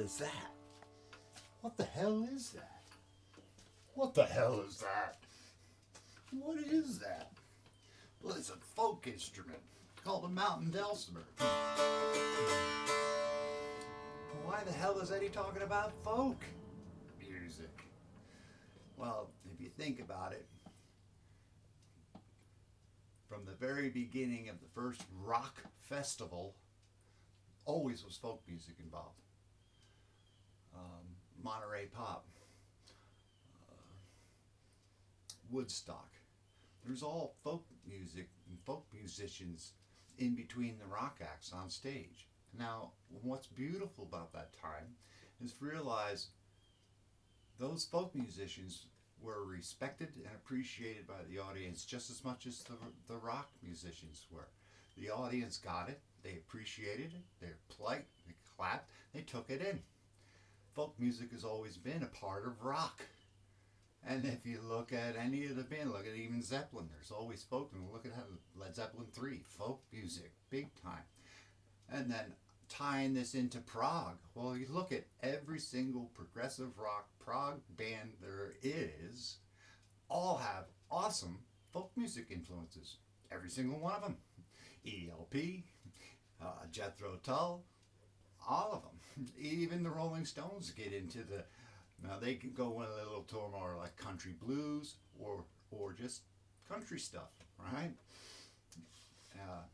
is that? What the hell is that? What the hell is that? What is that? Well, it's a folk instrument called a mountain dulcimer. Why the hell is Eddie talking about folk music? Well, if you think about it, from the very beginning of the first rock festival, always was folk music involved. Monterey Pop, Woodstock. There's all folk music and folk musicians in between the rock acts on stage. Now, what's beautiful about that time is realize those folk musicians were respected and appreciated by the audience just as much as the rock musicians were. The audience got it, they appreciated it, they were polite, they clapped, they took it in. Folk music has always been a part of rock. And if you look at any of the band, look at even Zeppelin, there's always folk, and look at how Led Zeppelin 3, folk music, big time. And then tying this into prog, well, you look at every single progressive rock prog band there is, all have awesome folk music influences. Every single one of them. ELP, Jethro Tull, all of them. Even the Rolling Stones get into the, now they can go in a little tour more like country blues or just country stuff, right?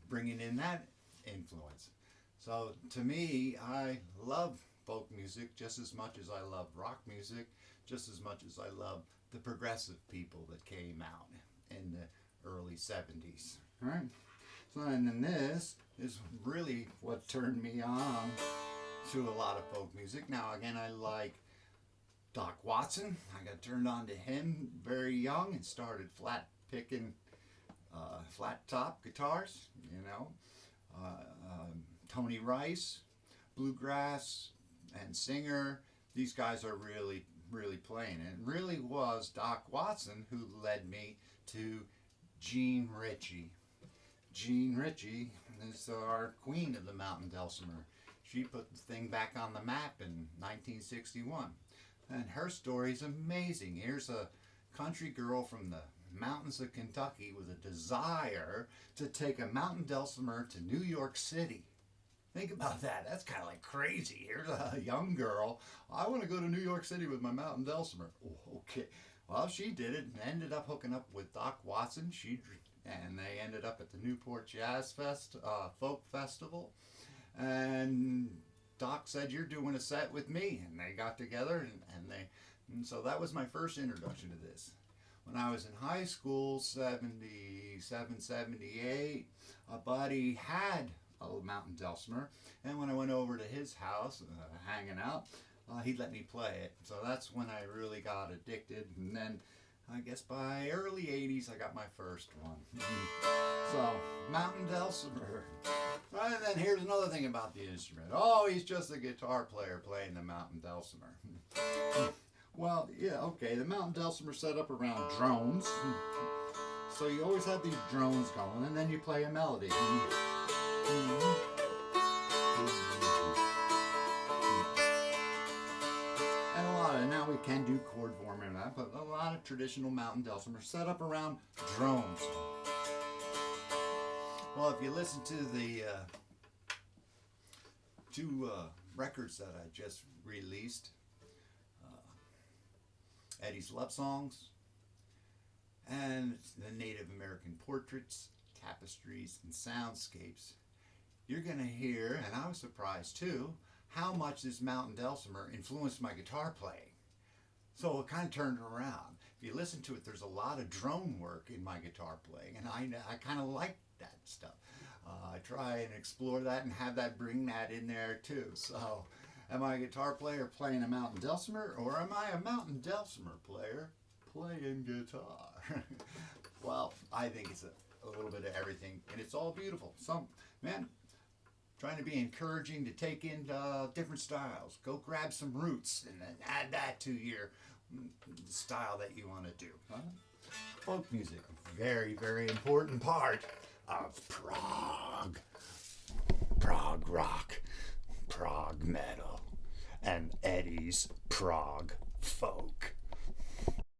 Bringing in that influence. So to me, I love folk music just as much as I love rock music, just as much as I love the progressive people that came out in the early 70s, right? So and then this is really what turned me on to a lot of folk music. Now again, I like Doc Watson. I got turned on to him very young and started flat picking flat top guitars, you know. Tony Rice, bluegrass and singer. These guys are really playing. And it really was Doc Watson who led me to Jean Ritchie. Jean Ritchie is our queen of the mountain dulcimer. She put the thing back on the map in 1961. And her story's amazing. Here's a country girl from the mountains of Kentucky with a desire to take a mountain dulcimer to New York City. Think about that. That's kind of like crazy. Here's a young girl. I want to go to New York City with my mountain dulcimer. Oh, okay. Well, she did it and ended up hooking up with Doc Watson. And they ended up at the Newport Jazz Folk Festival. And Doc said, "You're doing a set with me." And they got together and so that was my first introduction to this. When I was in high school, 77, 78, a buddy had a mountain dulcimer, and when I went over to his house, hanging out, he let me play it. So that's when I really got addicted, and then I guess by early 80s I got my first one. So, mountain dulcimer. And then here's another thing about the instrument. Oh, he's just a guitar player playing the mountain dulcimer. Well, yeah, okay, the mountain dulcimer set up around drones. So you always have these drones going, and then you play a melody. And a lot of, now we can do chord forming and that, but a lot of traditional mountain dulcimer set up around drones. Well, if you listen to the two records that I just released, Eddie's Love Songs and the Native American Portraits, Tapestries, and Soundscapes, you're going to hear, and I was surprised too, how much this mountain dulcimer influenced my guitar playing. So it kind of turned around. If you listen to it, there's a lot of drone work in my guitar playing, and I kind of like that stuff. I try and explore that and have that, bring that in there too. So, am I a guitar player playing a mountain dulcimer, or am I a mountain dulcimer player playing guitar? Well, I think it's a little bit of everything, and it's all beautiful. So, man, trying to be encouraging to take in different styles. Go grab some roots and then add that to your style that you want to do. Huh? Folk music, very, very important part of prog. Prog rock, prog metal, and Eddie's Prog Folk.